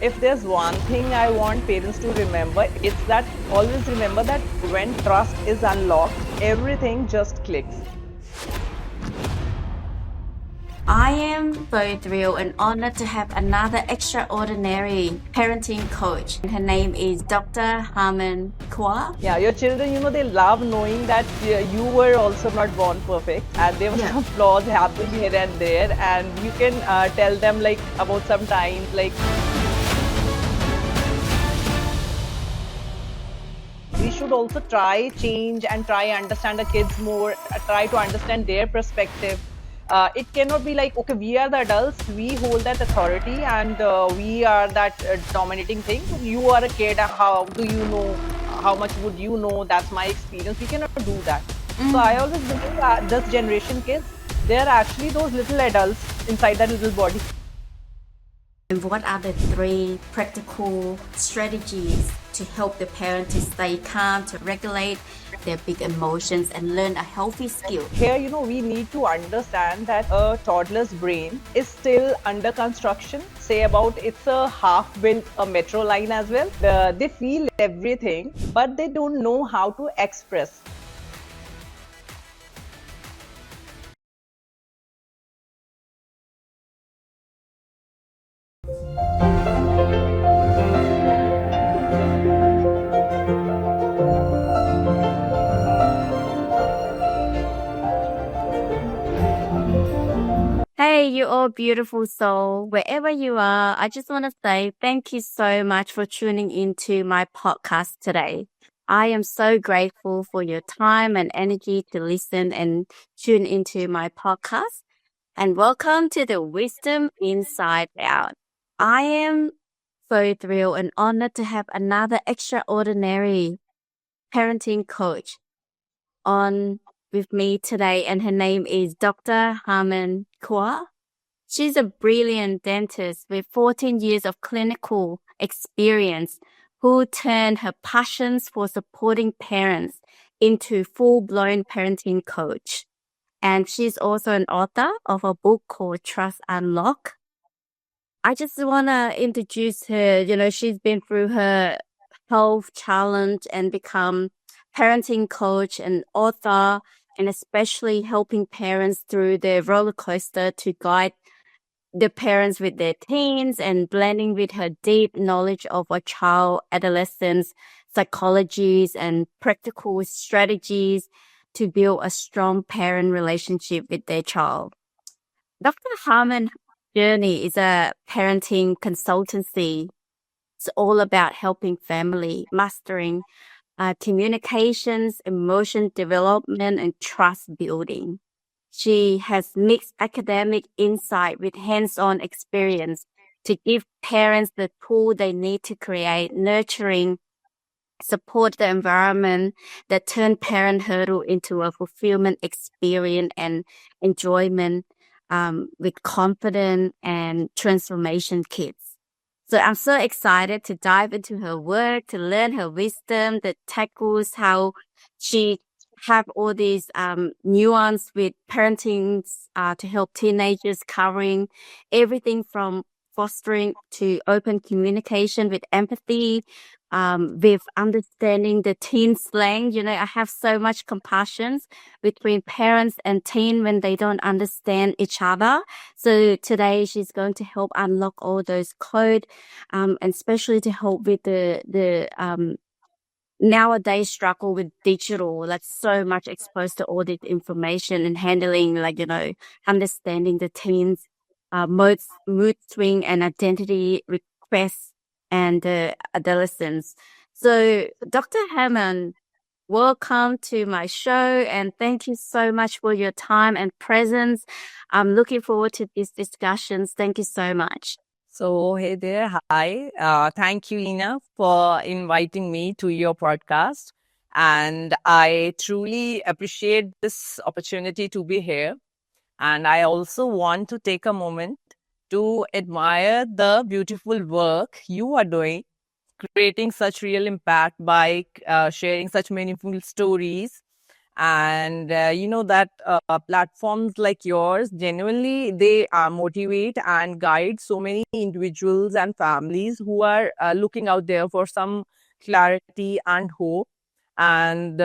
if there's one thing I want parents to remember, it's that always remember that when trust is unlocked, everything just clicks. I am so thrilled and honored to have another extraordinary parenting coach. Her name is Dr. Harmandeep Kaur. Yeah, your children, they love knowing that you were also not born perfect and there were Yeah. some flaws happening here and there, and you can tell them like about some times like we should also try change and try understand the kids more, try to understand their perspective. It cannot be like, okay, we are the adults, we hold that authority and we are that dominating thing. You are a kid, how do you know, how much would you know, that's my experience. We cannot do that. So I always believe that this generation kids, they're actually those little adults inside that little body. And what are the 3 practical strategies to help the parent to stay calm, to regulate their big emotions and learn a healthy skill? Here, we need to understand that a toddler's brain is still under construction. Say about it's a half built a metro line as well. They feel everything, but they don't know how to express. Hey, you all beautiful soul. Wherever you are, I just want to say thank you so much for tuning into my podcast today. I am so grateful for your time and energy to listen and tune into my podcast. And welcome to the Wisdom Inside Out. I am so thrilled and honored to have another extraordinary parenting coach on with me today, and her name is Dr. Harmandeep Kaur. She's a brilliant dentist with 14 years of clinical experience who turned her passions for supporting parents into full-blown parenting coach. And she's also an author of a book called Trust Unlock. I just want to introduce her. She's been through her health challenge and become parenting coach and author, and especially helping parents through the roller coaster to guide the parents with their teens, and blending with her deep knowledge of a child, adolescents, psychologies, and practical strategies to build a strong parent relationship with their child. Dr. Harman Journey is a parenting consultancy. It's all about helping family mastering communications, emotion development, and trust building. She has mixed academic insight with hands-on experience to give parents the tool they need to create nurturing, support the environment that turn parenthood into a fulfillment experience and enjoyment with confident and transformation kids. So I'm so excited to dive into her work, to learn her wisdom that tackles how she have all these nuance with parenting to help teenagers, covering everything from fostering to open communication with empathy, with understanding the teen slang. I have so much compassion between parents and teen when they don't understand each other. So today she's going to help unlock all those code, and especially to help with the nowadays struggle with digital, like so much exposed to all this information and handling, understanding the teens, mood swing and identity requests and adolescents. So Dr. Hammond, welcome to my show and thank you so much for your time and presence. I'm looking forward to these discussions. Thank you so much. So, hey there. Hi. Thank you, Ina, for inviting me to your podcast. And I truly appreciate this opportunity to be here. And I also want to take a moment to admire the beautiful work you are doing, creating such real impact by sharing such meaningful stories And that platforms like yours genuinely they motivate and guide so many individuals and families who are looking out there for some clarity and hope. And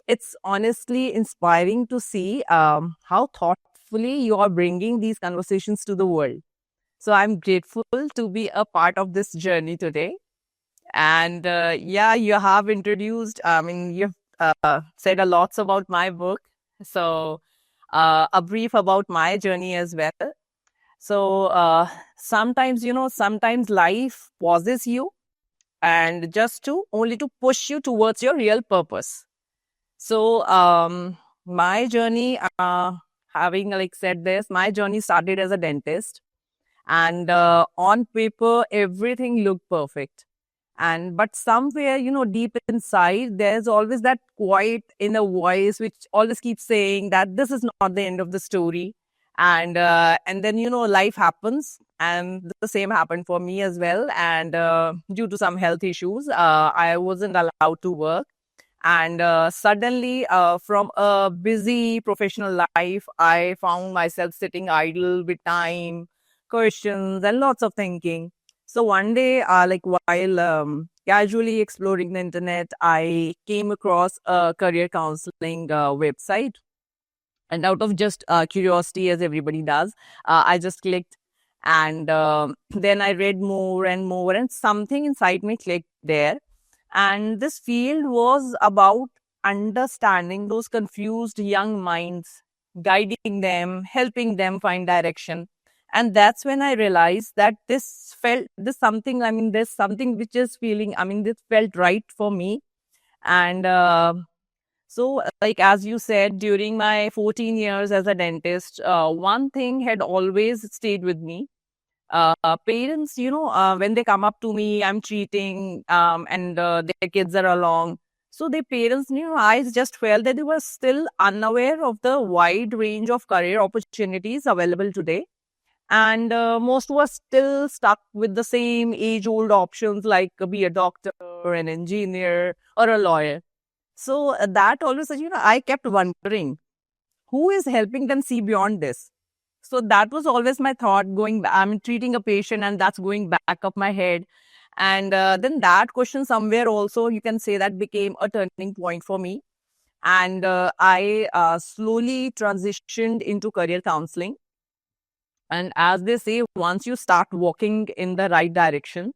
it's honestly inspiring to see how thoughtfully you are bringing these conversations to the world. So I'm grateful to be a part of this journey today. And yeah, you have introduced, you've said a lot about my book. So a brief about my journey as well. So sometimes, sometimes life pauses you and just to only to push you towards your real purpose. So my journey, having like said this, my journey started as a dentist, and on paper everything looked perfect. And but somewhere, deep inside, there's always that quiet inner voice which always keeps saying that this is not the end of the story. And then life happens, and the same happened for me as well. And due to some health issues, I wasn't allowed to work. And suddenly, from a busy professional life, I found myself sitting idle with time, questions, and lots of thinking. So one day, like while casually exploring the internet, I came across a career counseling website. And out of just curiosity, as everybody does, I just clicked. And then I read more and more, and something inside me clicked there. And this field was about understanding those confused young minds, guiding them, helping them find direction. And that's when I realized that this something, there's something which is feeling, this felt right for me. And so, like as you said, during my 14 years as a dentist, one thing had always stayed with me. Parents, when they come up to me, I'm treating, and their kids are along. So the parents, I just felt that they were still unaware of the wide range of career opportunities available today. And most were still stuck with the same age-old options like be a doctor, an engineer, or a lawyer. So that always, I kept wondering who is helping them see beyond this. So that was always my thought going back. I'm treating a patient, and that's going back up my head. And then that question somewhere also, you can say that became a turning point for me. And I slowly transitioned into career counseling. And as they say, once you start walking in the right direction,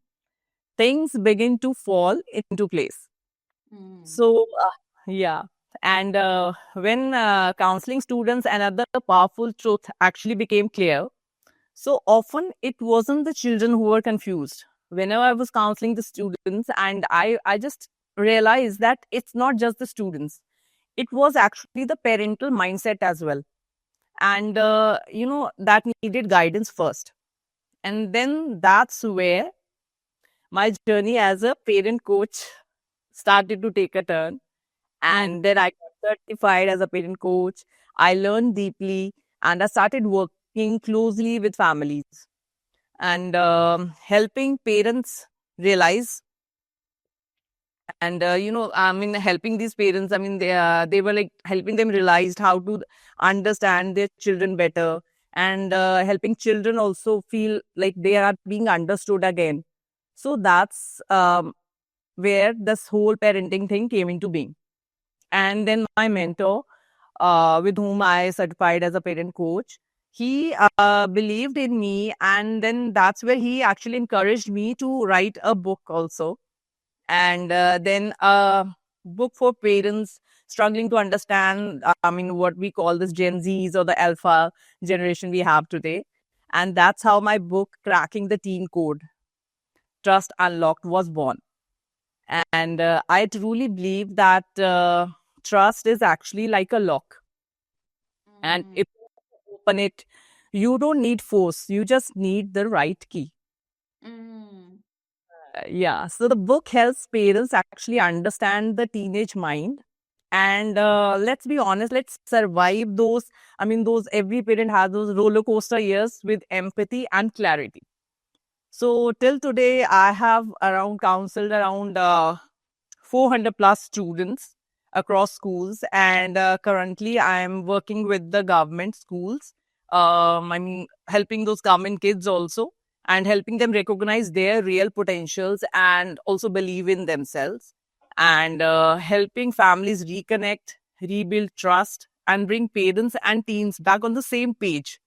things begin to fall into place. Mm. So, yeah. And when counseling students, another powerful truth actually became clear. So often it wasn't the children who were confused. Whenever I was counseling the students, and I just realized that it's not just the students, it was actually the parental mindset as well. And, that needed guidance first. And then that's where my journey as a parent coach started to take a turn. Mm. And then I got certified as a parent coach. I learned deeply, and I started working closely with families and helping parents realize. And helping these parents, they were like helping them realize how to understand their children better, and helping children also feel like they are being understood again. So that's where this whole parenting thing came into being. And then my mentor, with whom I certified as a parent coach, he believed in me. And then that's where he actually encouraged me to write a book also. And then a book for parents struggling to understand, what we call this Gen Zs or the alpha generation we have today. And that's how my book, Cracking the Teen Code, Trust Unlocked, was born. And I truly believe that trust is actually like a lock. And Mm. if you open it, you don't need force, you just need the right key. Mm. Yeah. So the book helps parents actually understand the teenage mind. And let's be honest, let's survive those. Those every parent has those roller coaster years with empathy and clarity. So till today, I have around counseled around 400 plus students across schools. And currently, I'm working with the government schools. I'm helping those government kids also, and helping them recognize their real potentials and also believe in themselves, and helping families reconnect, rebuild trust, and bring parents and teens back on the same page.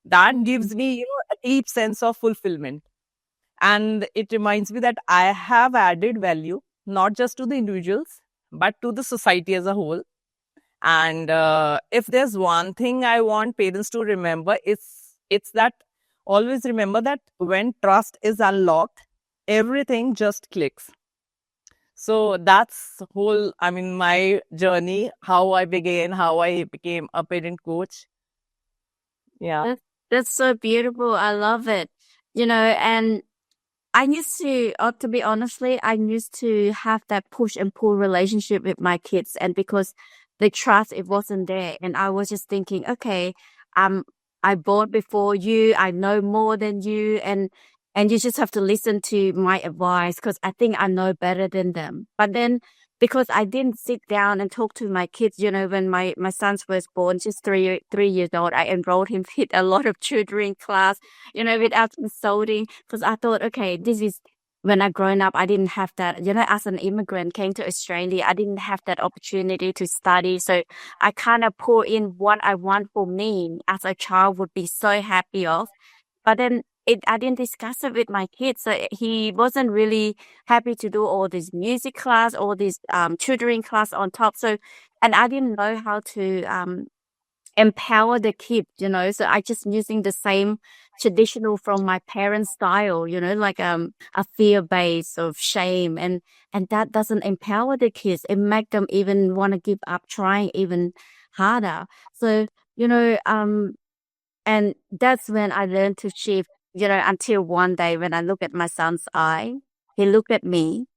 That gives me, a deep sense of fulfillment. And it reminds me that I have added value not just to the individuals, but to the society as a whole. And if there's one thing I want parents to remember, it's that always remember that when trust is unlocked, everything just clicks. So that's whole, my journey, how I began, how I became a parent coach. Yeah. That's so beautiful. I love it. And I used to, to be honestly, I used to have that push and pull relationship with my kids, and because the trust, it wasn't there, and I was just thinking, okay, um, I born before you, I know more than you, and you just have to listen to my advice because I think I know better than them. But then, because I didn't sit down and talk to my kids, when my sons was born, just 3 years old, I enrolled him with a lot of tutoring class, without consulting, because I thought, okay, this is when I grown up, I didn't have that, as an immigrant came to Australia, I didn't have that opportunity to study. So I kind of pour in what I want for me as a child would be so happy of. But then I didn't discuss it with my kids. So he wasn't really happy to do all this music class, all this tutoring class on top. So, and I didn't know how to empower the kid, so I just using the same traditional from my parents style, like a fear base of shame, and that doesn't empower the kids. It make them even want to give up trying even harder. So, and that's when I learned to shift, until one day when I look at my son's eye, he looked at me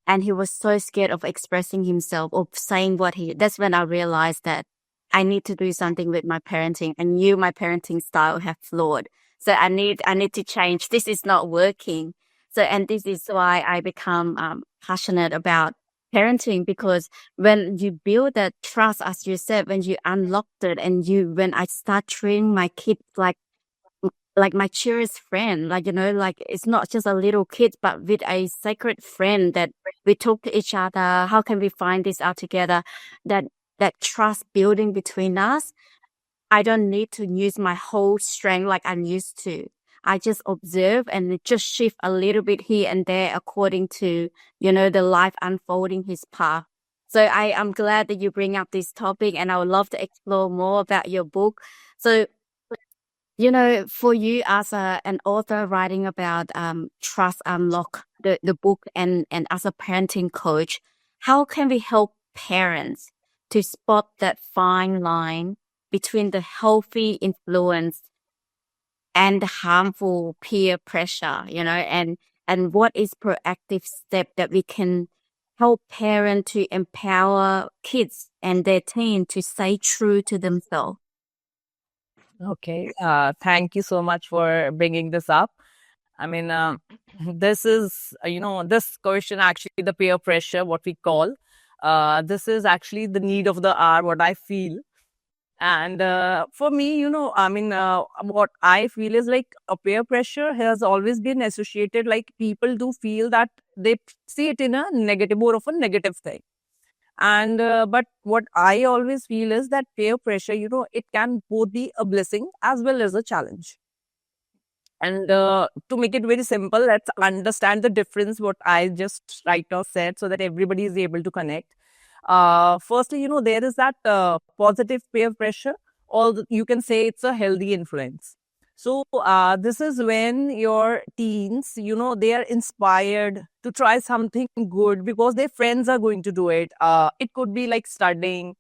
and he was so scared of expressing himself, of saying that's when I realized that I need to do something with my parenting. I knew my parenting style had flawed. So I need to change. This is not working. So, and this is why I become passionate about parenting, because when you build that trust, as you said, when you unlocked it, and when I start treating my kids like my cherished friend, like it's not just a little kid, but with a sacred friend that we talk to each other. How can we find this out together? That that trust building between us. I don't need to use my whole strength like I'm used to. I just observe and it just shift a little bit here and there according to, the life unfolding his path. So I am glad that you bring up this topic, and I would love to explore more about your book. So, for you as an author writing about Trust Unlock, the book, and as a parenting coach, how can we help parents to spot that fine line between the healthy influence and the harmful peer pressure, and what is proactive step that we can help parents to empower kids and their teen to stay true to themselves? Okay. Thank you so much for bringing this up. I mean, this is, this question actually, the peer pressure, what we call, this is actually the need of the hour, what I feel. And for me, what I feel is like a peer pressure has always been associated, like people do feel that they see it in a negative, more of a negative thing. And but what I always feel is that peer pressure, it can both be a blessing as well as a challenge. And to make it very simple, let's understand the difference, what I just right now said, so that everybody is able to connect. Firstly, there is that positive peer pressure, or you can say it's a healthy influence. So this is when your teens, they are inspired to try something good because their friends are going to do it. It could be like studying,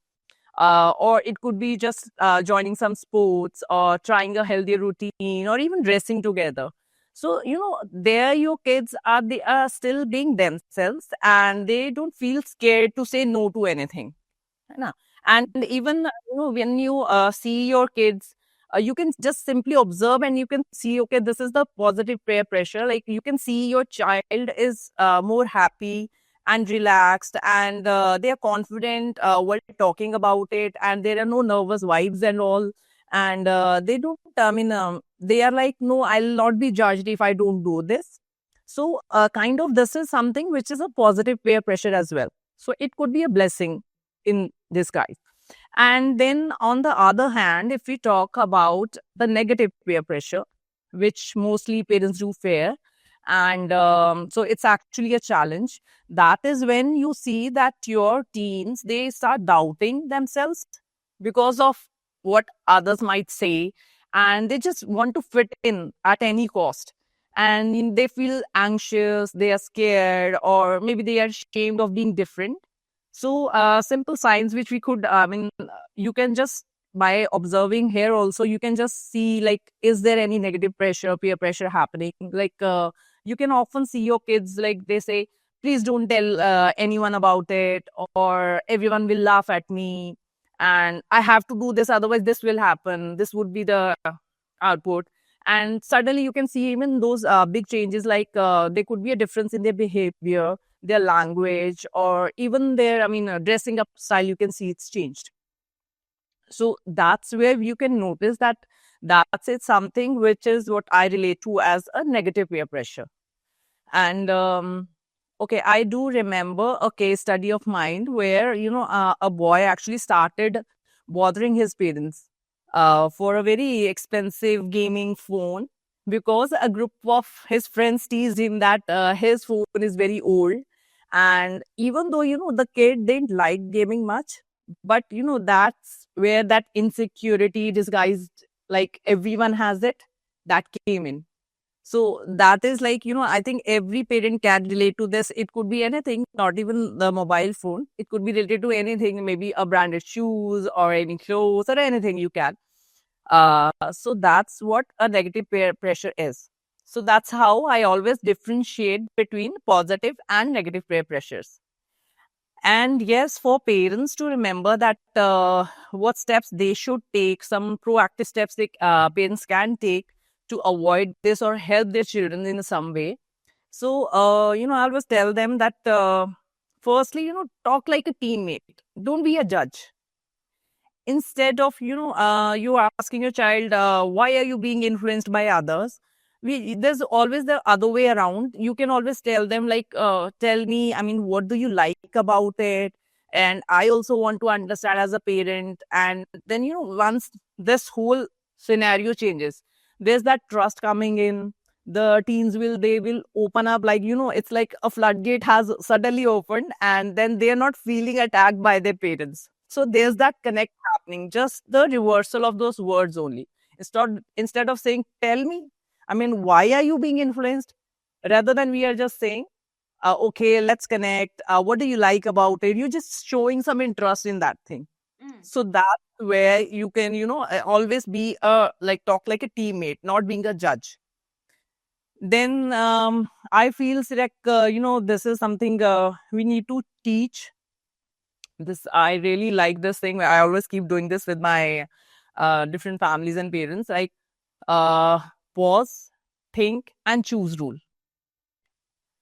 or it could be just joining some sports, or trying a healthy routine, or even dressing together. So, there your kids they are still being themselves, and they don't feel scared to say no to anything. है ना? And even, when you see your kids, you can just simply observe and you can see, okay, this is the positive peer pressure. Like you can see your child is more happy and relaxed, and they are confident while talking about it, and there are no nervous vibes and all. And they don't, they are like, no, I'll not be judged if I don't do this. So, kind of, this is something which is a positive peer pressure as well. So, it could be a blessing in disguise. And then, on the other hand, if we talk about the negative peer pressure, which mostly parents do fear, and so it's actually a challenge. That is when you see that your teens, they start doubting themselves because of what others might say, and they just want to fit in at any cost. And they feel anxious, they are scared, or maybe they are ashamed of being different. So, simple signs which we could, you can just, by observing here also, you can just see, like, is there any negative pressure, peer pressure happening? Like, you can often see your kids, like, they say, please don't tell anyone about it, or everyone will laugh at me, and I have to do this, otherwise this will happen. This would be the output. And suddenly you can see even those big changes, like there could be a difference in their behavior, their language, or even their, dressing up style. You can see it's changed. So that's where you can notice that that's it, something which is what I relate to as a negative peer pressure. And okay, I do remember a case study of mine where, a boy actually started bothering his parents for a very expensive gaming phone, because a group of his friends teased him that his phone is very old. And even though, the kid didn't like gaming much, but, that's where that insecurity disguised, like everyone has it, that came in. So that is like, I think every parent can relate to this. It could be anything, not even the mobile phone. It could be related to anything, maybe a branded shoes or any clothes or anything you can. So that's what a negative peer pressure is. So that's how I always differentiate between positive and negative peer pressures. And yes, for parents to remember that what steps they should take, some proactive steps parents can take to avoid this or help their children in some way. So, I always tell them that firstly, talk like a teammate. Don't be a judge. Instead of, you asking your child, why are you being influenced by others? There's always the other way around. You can always tell them, like, tell me, what do you like about it? And I also want to understand as a parent. And then, once this whole scenario changes, there's that trust coming in. The teens they will open up, like, it's like a floodgate has suddenly opened, and then they're not feeling attacked by their parents. So there's that connect happening, just the reversal of those words only. Instead of saying, tell me, why are you being influenced? Rather than we are just saying, okay, let's connect. What do you like about it? You're just showing some interest in that thing. So that's where you can, always be like, talk like a teammate, not being a judge. Then I feel like, this is something we need to teach. This, I really like this thing. I always keep doing this with my different families and parents, like, uh, pause, think, and choose rule.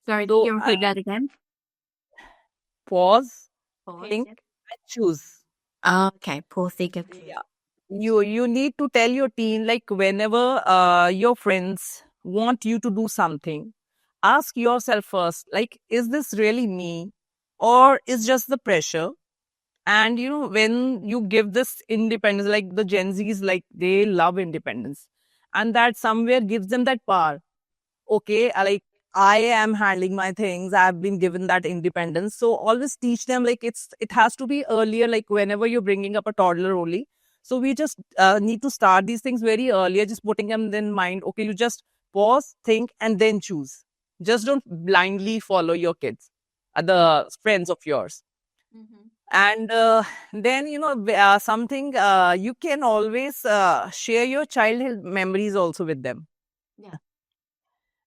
Sorry, can So, you repeat that again? pause, Pause. think, and choose. Okay, pause, think, and choose. Yeah. You need to tell your teen, like, whenever your friends want you to do something, ask yourself first, like, is this really me, or is just the pressure? And when you give this independence, like the Gen Z's, like, they love independence, and that somewhere gives them that power. Okay, like, I am handling my things, I've been given that independence. So always teach them, like, it has to be earlier, like whenever you're bringing up a toddler only. So we just need to start these things very earlier, just putting them in mind. Okay, you just pause, think, and then choose. Just don't blindly follow your kids, the friends of yours. And then, something, you can always share your childhood memories also with them.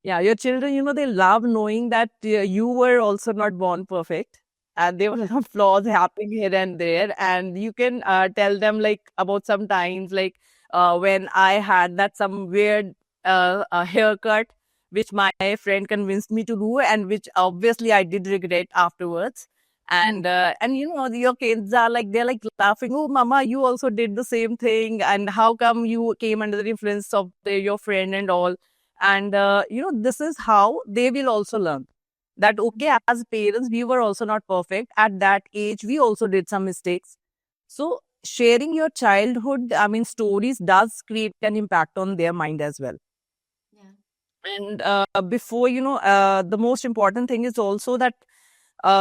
Yeah, your children, they love knowing that you were also not born perfect, and there were some flaws happening here and there. And you can tell them, like, about some times, like, when I had that some weird haircut, which my friend convinced me to do, and which obviously I did regret afterwards. And your kids are like, they're like laughing, oh mama, you also did the same thing, and how come you came under the influence of your friend and all. And this is how they will also learn that okay, as parents we were also not perfect at that age, we also did some mistakes. So sharing your childhood, I mean, stories does create an impact on their mind as well. Yeah. And before, the most important thing is also that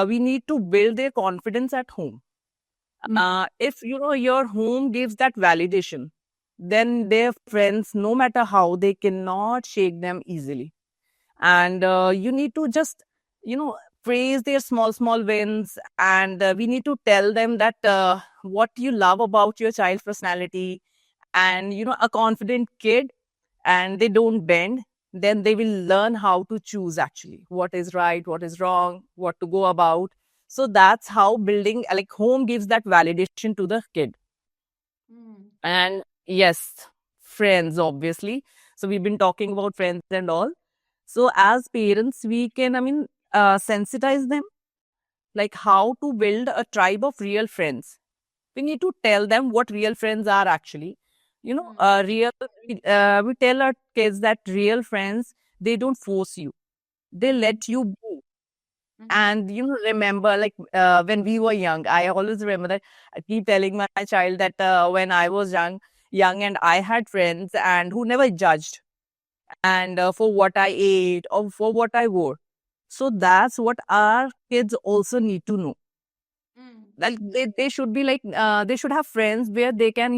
we need to build their confidence at home. If your home gives that validation, then their friends, no matter how, they cannot shake them easily. And you need to just you know praise their small small wins, and we need to tell them that what you love about your child's personality. And a confident kid, and they don't bend, then they will learn how to choose actually what is right, what is wrong, what to go about. So that's how building, like, home gives that validation to the kid. Mm. And yes, friends, obviously. So we've been talking about friends and all. So as parents, we can, sensitize them, like how to build a tribe of real friends. We need to tell them what real friends are actually. Mm. We tell our kids that real friends, they don't force you. They let you be. Mhm. And remember, like, when we were young, I always remember that I keep telling my child that when I was young, and I had friends and who never judged, and for what I ate or for what I wore. So that's what our kids also need to know. Mm. Like they should be like, they should have friends where they can,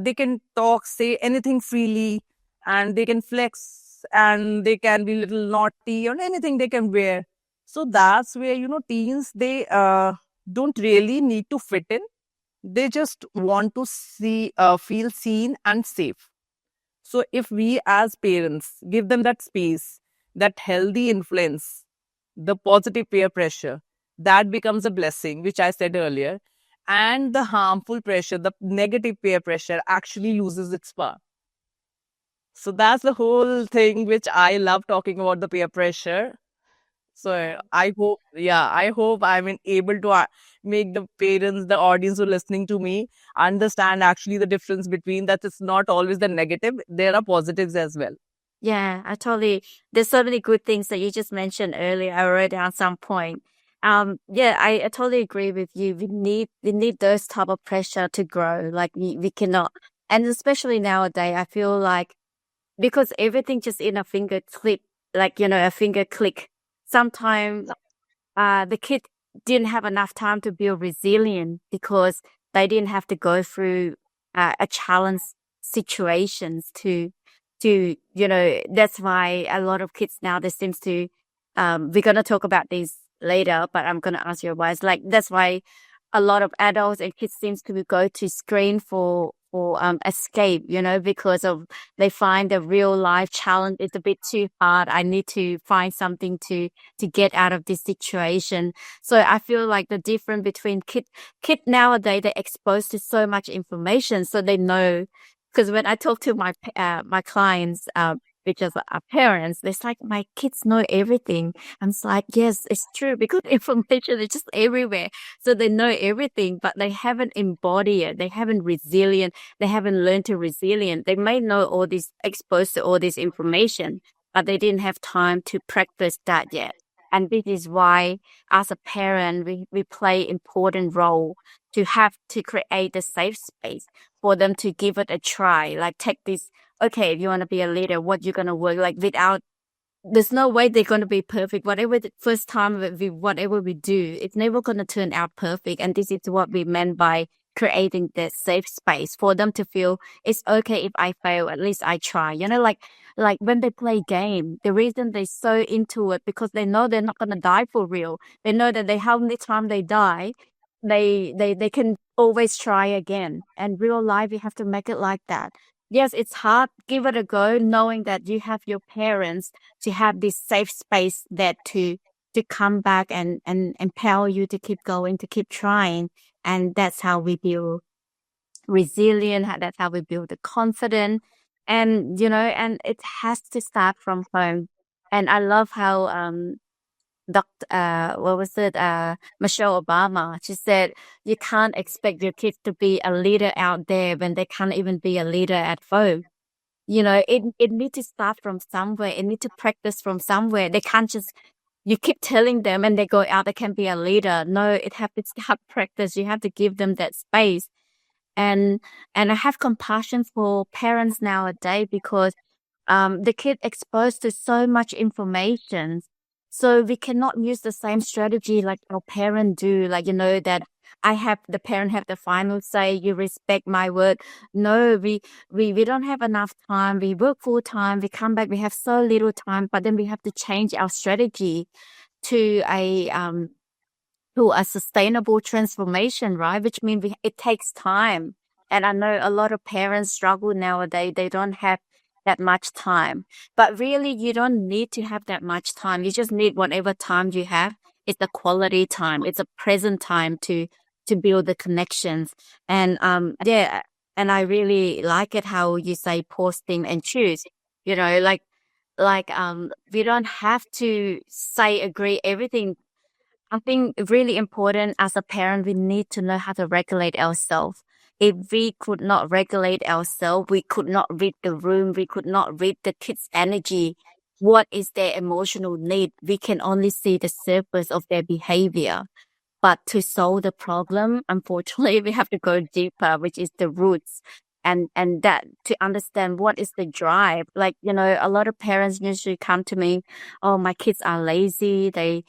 they can talk, say anything freely, and they can flex, and they can be little naughty or anything they can wear. So that's where, teens, they don't really need to fit in. They just want to feel seen and safe. So if we as parents give them that space, that healthy influence, the positive peer pressure, that becomes a blessing, which I said earlier. And the harmful pressure, the negative peer pressure, actually loses its power. So that's the whole thing which I love talking about, the peer pressure. So I hope I'm able to make the parents, the audience who are listening to me, understand actually the difference between that. It's not always the negative. There are positives as well. Yeah, I totally. There's so many good things that you just mentioned earlier. I wrote down some point. Yeah, I totally agree with you. We need those type of pressure to grow. Like we cannot, and especially nowadays, I feel like because everything just in a finger clip, like a finger click. Sometimes the kid didn't have enough time to build resilience because they didn't have to go through a challenge situations to that's why a lot of kids now there seems to we're going to talk about these later, but I'm going to ask your advice. Like that's why a lot of adults and kids seems to go to screen for escape, because of they find the real life challenge is a bit too hard. I need to find something to get out of this situation. So I feel like the difference between kid nowadays, they're exposed to so much information, so they know. Because when I talk to my clients, which are parents, it's like my kids know everything. I'm just like, yes, it's true because information is just everywhere. So they know everything, but they haven't embodied it. They haven't resilient. They haven't learned to resilient. They may know all this, exposed to all this information, but they didn't have time to practice that yet. And this is why, as a parent, we play important role to have to create a safe space for them to give it a try. Like take this, okay, if you want to be a leader, what you're going to work like without there's no way they're going to be perfect. Whatever the first time whatever we do, it's never going to turn out perfect. And this is what we meant by creating that safe space for them to feel it's okay if I fail, at least I try. Like when they play game, the reason they're so into it because they know they're not going to die for real. They know that how many times they die, they can always try again. And real life, you have to make it like that. Yes, it's hard. Give it a go, knowing that you have your parents to have this safe space that to come back and empower you to keep going, to keep trying. And that's how we build resilient. That's how we build the confidence. And, and it has to start from home. And I love how, what was it? Michelle Obama, she said, you can't expect your kids to be a leader out there when they can't even be a leader at home. It needs to start from somewhere. It needs to practice from somewhere. They can't just, you keep telling them and they go out, they can be a leader. No, it has to start practice. You have to give them that space. And I have compassion for parents nowadays because the kid exposed to so much information. So we cannot use the same strategy like our parent do, like, that the parent have the final say, you respect my word. No, we don't have enough time. We work full time. We come back, we have so little time, but then we have to change our strategy to a sustainable transformation, right? Which means it takes time. And I know a lot of parents struggle nowadays. They don't have that much time. But really, you don't need to have that much time. You just need whatever time you have. It's the quality time. It's a present time to build the connections. And yeah, and I really like it how you say pause, think, and choose. We don't have to say agree everything. I think really important as a parent, we need to know how to regulate ourselves. If we could not regulate ourselves, we could not read the room, we could not read the kids' energy. What is their emotional need? We can only see the surface of their behavior. But to solve the problem, unfortunately, we have to go deeper, which is the roots. And that to understand what is the drive. Like, a lot of parents usually come to me, oh, my kids are lazy, they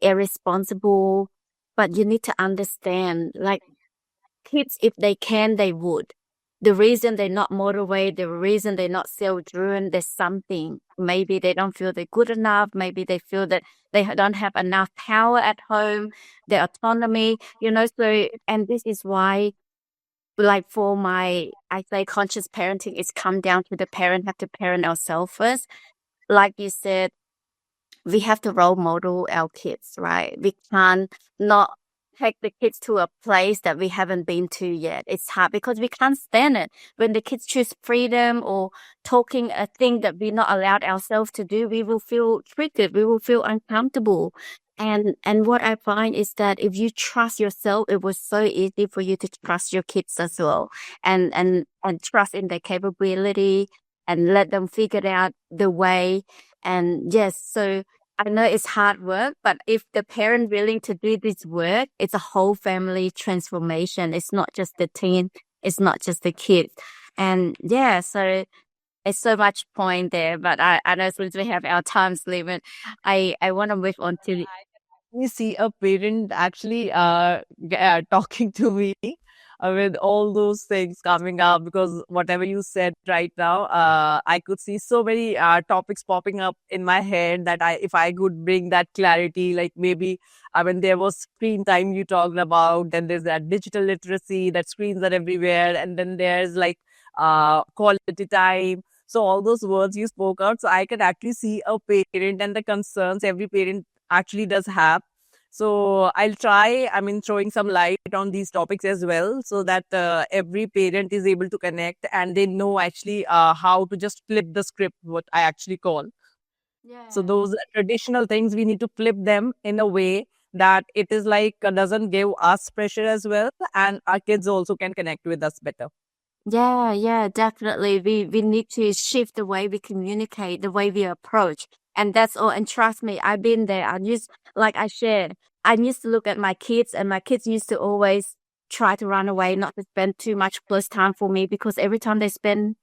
irresponsible. But you need to understand, like, kids, if they can, they would. The reason they're not motivated, the reason they're not self-driven, there's something. Maybe they don't feel they're good enough. Maybe they feel that they don't have enough power at home, their autonomy, so, and this is why, like for I say conscious parenting, it's come down to the parent have to parent ourselves first. Like you said, we have to role model our kids, right? We can't not take the kids to a place that we haven't been to yet. It's hard because we can't stand it. When the kids choose freedom or talking a thing that we're not allowed ourselves to do, we will feel triggered. We will feel uncomfortable. And what I find is that if you trust yourself, it was so easy for you to trust your kids as well, and trust in their capability and let them figure out the way. And yes, so I know it's hard work, but if the parent willing to do this work, it's a whole family transformation. It's not just the teen, it's not just the kids. And yeah, so it's so much point there, but I know since we have our time's limit, I want to move on to We see a parent actually talking to me with all those things coming up, because whatever you said right now, I could see so many topics popping up in my head that if I could bring that clarity, like maybe when there was screen time you talked about, then there's that digital literacy, that screens are everywhere, and then there's like quality time. So all those words you spoke out, so I can actually see a parent and the concerns every parent actually does have. So I'll try, throwing some light on these topics as well, so that every parent is able to connect and they know actually how to just flip the script, what I actually call. So yeah. those traditional things, we need to flip them in a way that it is like doesn't give us pressure as well, and our kids also can connect with us better. Yeah, definitely. We need to shift the way we communicate, the way we approach. And that's all. And trust me, I've been there. Like I shared, I used to look at my kids, and my kids used to always try to run away, not to spend too much plus time for me, because every time they spend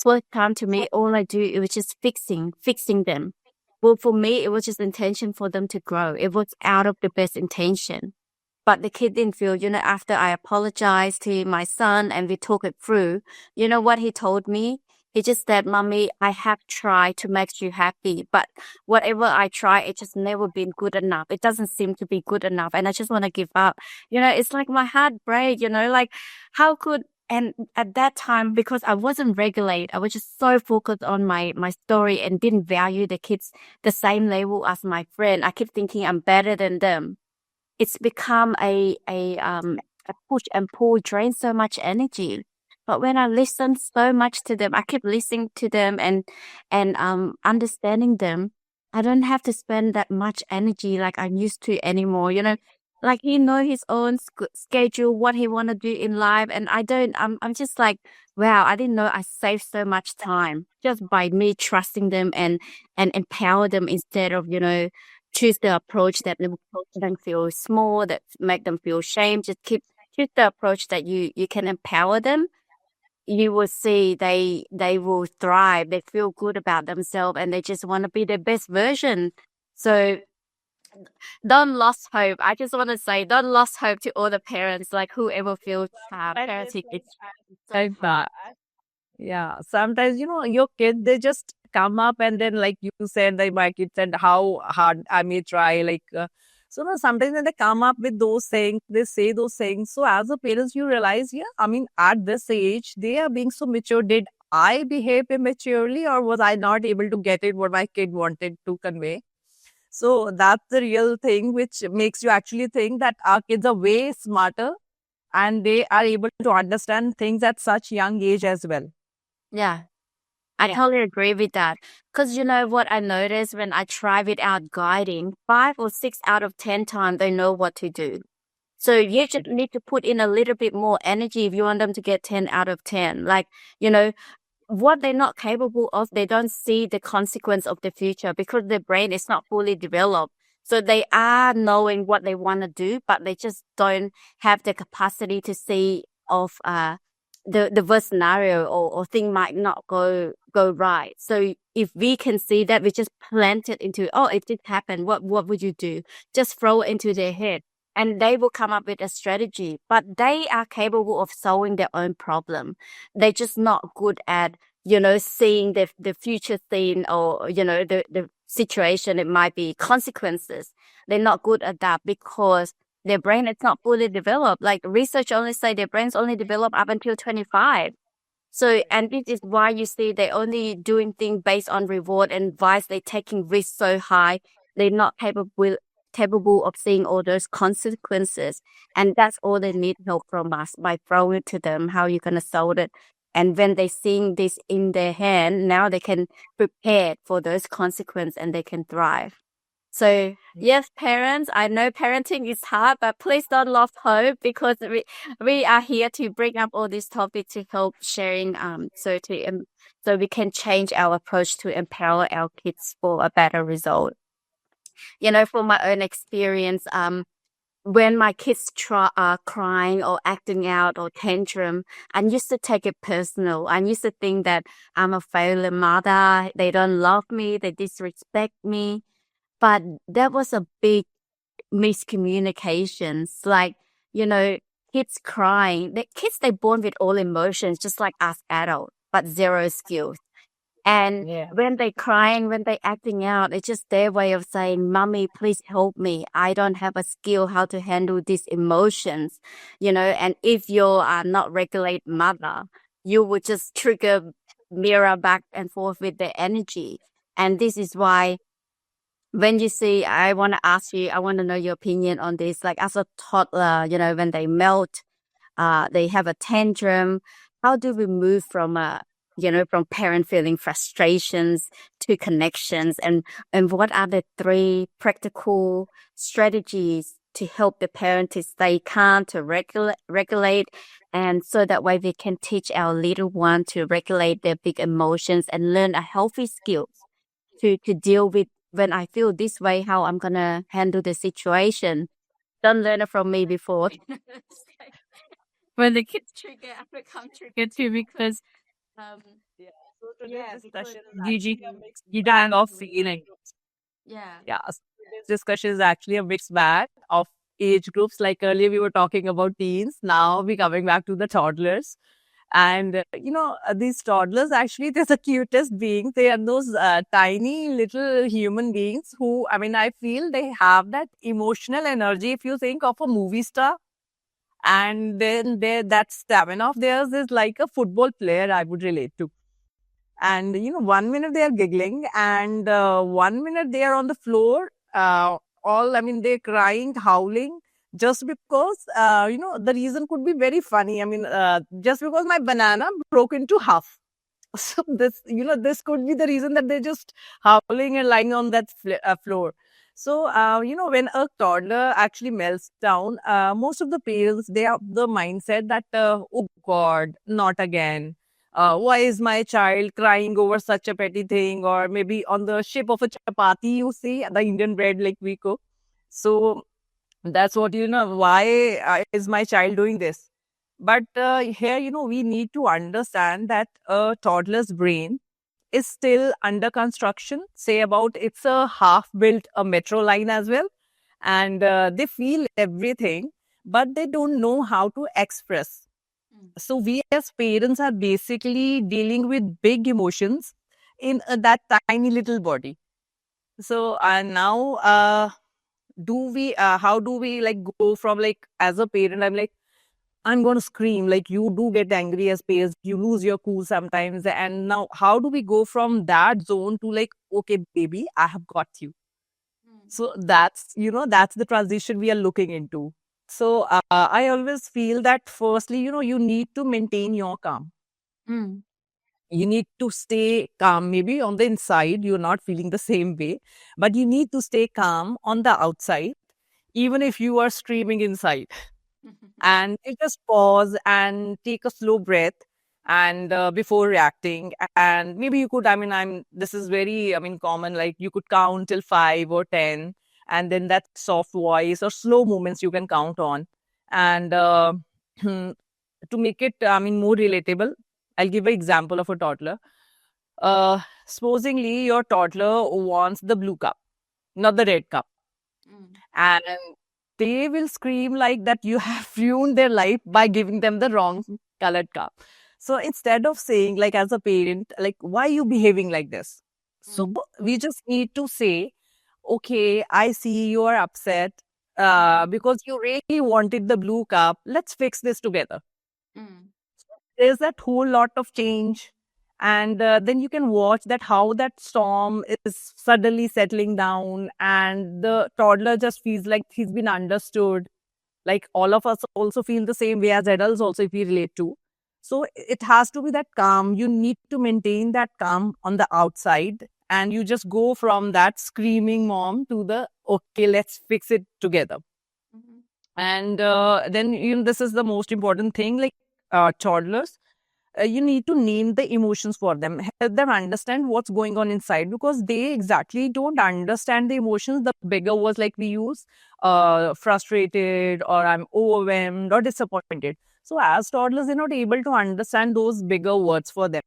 plus time to me, all I do, it was just fixing them. Well, for me, it was just intention for them to grow. It was out of the best intention. But the kid didn't feel, after I apologized to my son and we talked it through, you know what he told me? He just said, Mommy, I have tried to make you happy, but whatever I try, it just never been good enough. It doesn't seem to be good enough. And I just want to give up. It's like my heart break, like how could, and at that time, because I wasn't regulated, I was just so focused on my story and didn't value the kids the same level as my friend. I keep thinking I'm better than them. It's become a push and pull, drain so much energy. But when I listen so much to them, I keep listening to them and understanding them. I don't have to spend that much energy like I used to anymore. Like he know his own schedule, what he want to do in life, and I don't. I'm just like, wow, I didn't know I saved so much time just by me trusting them and empower them instead of choose the approach that will make them feel small, that make them feel shame. Just choose the approach that you can empower them. You will see they will thrive. They feel good about themselves and they just want to be their best version. So don't lose hope. I just want to say, don't lose hope to all the parents, like whoever feels Sometimes parenting is so Like hard. that. Yeah. Sometimes, your kids, they just come up and then, like you said, like my kids said, how hard I may try. So no, sometimes when they come up with those things, they say those things. So as a parents, you realize, yeah, I mean, at this age, they are being so mature. Did I behave immaturely or was I not able to get it what my kid wanted to convey? So that's the real thing which makes you actually think that our kids are way smarter and they are able to understand things at such young age as well. Yeah, I totally agree with that. Because you know what I noticed when I try without guiding, 5 or 6 out of 10 times they know what to do. So you just need to put in a little bit more energy if you want them to get 10 out of 10. Like, you know, what they're not capable of, they don't see the consequence of the future because their brain is not fully developed. So they are knowing what they want to do, but they just don't have the capacity to see of the worst scenario or thing might not go right. So if we can see that, we just plant it into, oh, if this happened, what would you do? Just throw it into their head and they will come up with a strategy. But they are capable of solving their own problem. They're just not good at seeing the future scene or the situation. It might be consequences. They're not good at that because their brain is not fully developed. Like research only say their brains only develop up until 25. So, and this is why you see they're only doing things based on reward and advice. They're taking risks so high. They're not capable of seeing all those consequences. And that's all they need help from us by throwing it to them, how you're going to solve it. And when they seeing this in their hand, now they can prepare for those consequences and they can thrive. So yes, parents, I know parenting is hard, but please don't lose hope because we are here to bring up all these topics to help sharing so we can change our approach to empower our kids for a better result. From my own experience, when my kids are crying or acting out or tantrum, I used to take it personal. I used to think that I'm a failure mother. They don't love me. They disrespect me. But that was a big miscommunications. Like, kids crying. The kids, they born with all emotions, just like us adults, but zero skills. And Yeah. when they crying, when they acting out, it's just their way of saying, "Mommy, please help me. I don't have a skill how to handle these emotions." And if you are not regulate mother, you would just trigger mirror back and forth with the energy. And this is why when you see, I want to ask you, I want to know your opinion on this. Like as a toddler, when they melt, they have a tantrum. How do we move from parent feeling frustrations to connections? And what are the 3 practical strategies to help the parent to stay calm, to regulate, and so that way we can teach our little one to regulate their big emotions and learn a healthy skills to deal with when I feel this way, how I'm gonna handle the situation. Don't learn it from me before. When the kids trigger, I become triggered too because um Yeah. So today's Yes, discussion is Gigi, actually a mixed Gigi bag of between feeling. yeah. Yeah. So today's discussion is actually a mixed bag of age groups. Like earlier, we were talking about teens. Now we're coming back to the toddlers. And, these toddlers actually, they're the cutest beings. They are those tiny little human beings who, I mean, I feel they have that emotional energy. If you think of a movie star, and then that stamina of theirs is like a football player, I would relate to. And, 1 minute they are giggling, and 1 minute they are on the floor, I mean, they're crying, howling. just because, the reason could be very funny. I mean, just because my banana broke into half. So this could be the reason that they're just howling and lying on that floor. So, when a toddler actually melts down, most of the parents, they have the mindset that, oh God, not again. Why is my child crying over such a petty thing? Or maybe on the shape of a chapati, you see, the Indian bread like we cook. So that's what, why is my child doing this? But here, we need to understand that a toddler's brain is still under construction. Say about it's a half built a metro line as well. And they feel everything, but they don't know how to express. So we as parents are basically dealing with big emotions in that tiny little body. So now how do we like go from like as a parent, I'm like, I'm going to scream, like you do get angry as parents, you lose your cool sometimes. And now how do we go from that zone to like, okay, baby, I have got you. So that's the transition we are looking into. So I always feel that firstly, you need to maintain your calm. Mm. You need to stay calm. Maybe on the inside, you're not feeling the same way, but you need to stay calm on the outside, even if you are screaming inside. And you just pause and take a slow breath and before reacting. And maybe you could, this is very, common, like you could count till 5 or 10, and then that soft voice or slow movements you can count on. And to make it, more relatable, I'll give an example of a toddler. Supposingly your toddler wants the blue cup, not the red cup. And they will scream like that you have ruined their life by giving them the wrong colored cup. So instead of saying, like, as a parent, like, why are you behaving like this? So we just need to say, okay, I see you are upset because you really wanted the blue cup. Let's fix this together. There's that whole lot of change. And then you can watch that how that storm is suddenly settling down, and the toddler just feels like he's been understood. Like all of us also feel the same way as adults also, if we relate to. So it has to be that calm. You need to maintain that calm on the outside, and you just go from that screaming mom to the, okay, let's fix it together. And then this is the most important thing, like toddlers, you need to name the emotions for them, help them understand what's going on inside, because they exactly don't understand the emotions. The bigger words like we use, frustrated, or I'm overwhelmed, or disappointed. So as toddlers, they're not able to understand those bigger words for them.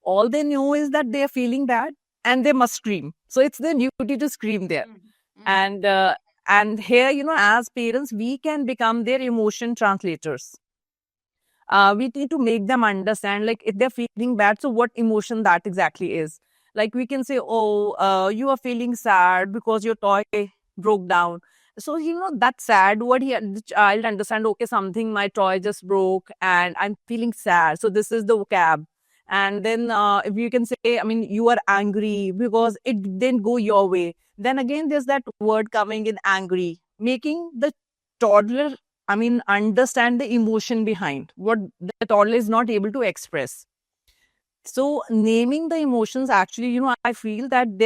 All they know is that they're feeling bad and they must scream. So it's their duty to scream there. And here, as parents, we can become their emotion translators. We need to make them understand, like, if they're feeling bad, so what emotion that exactly is. Like, we can say, oh, you are feeling sad because your toy broke down. So, that's sad. The child understand, okay, something, my toy just broke and I'm feeling sad. So this is the vocab. And then if you can say, you are angry because it didn't go your way. Then again, there's that word coming in, angry, making the toddler understand the emotion behind what the toddler is not able to express. So naming the emotions actually, I feel that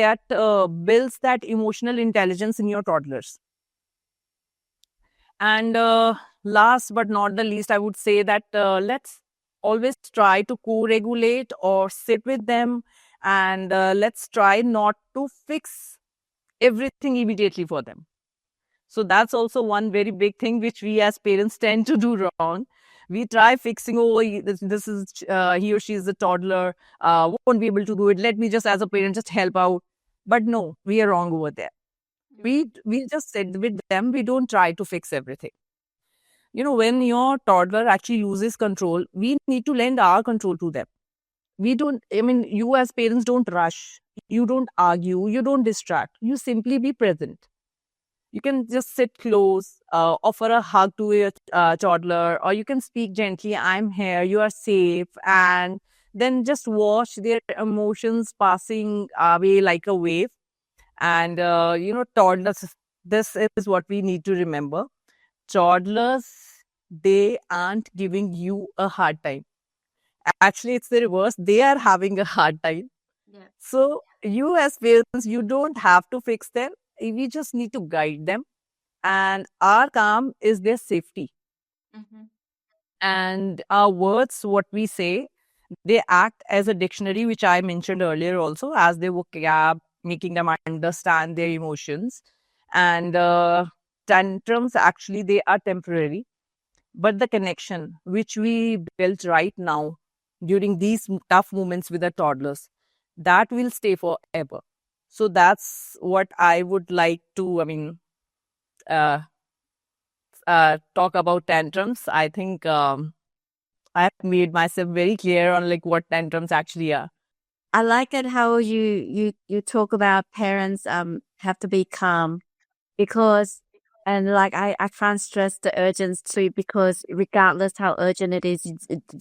builds that emotional intelligence in your toddlers. And last but not the least, I would say that let's always try to co-regulate or sit with them, and let's try not to fix everything immediately for them. So that's also one very big thing which we as parents tend to do wrong. We try fixing, oh, this is he or she is a toddler, won't be able to do it. Let me just, as a parent, just help out. But no, we are wrong over there. We just sit with them. We don't try to fix everything. When your toddler actually loses control, we need to lend our control to them. We don't, you as parents don't rush. You don't argue. You don't distract. You simply be present. You can just sit close, offer a hug to your toddler, or you can speak gently, I'm here, you are safe, and then just watch their emotions passing away like a wave. And, toddlers, this is what we need to remember. toddlers, they aren't giving you a hard time. Actually, it's the reverse. They are having a hard time. Yeah. So you as parents, you don't have to fix them. We just need to guide them. And our calm is their safety. Mm-hmm. And our words, what we say, they act as a dictionary, which I mentioned earlier also, as their vocab, making them understand their emotions. And tantrums, actually, they are temporary. But the connection which we built right now during these tough moments with the toddlers, that will stay forever. So that's what I would like to, uh, talk about tantrums. I think I have made myself very clear on like what tantrums actually are. I like it how you talk about parents have to be calm because and like I can't stress the urgency because regardless how urgent it is,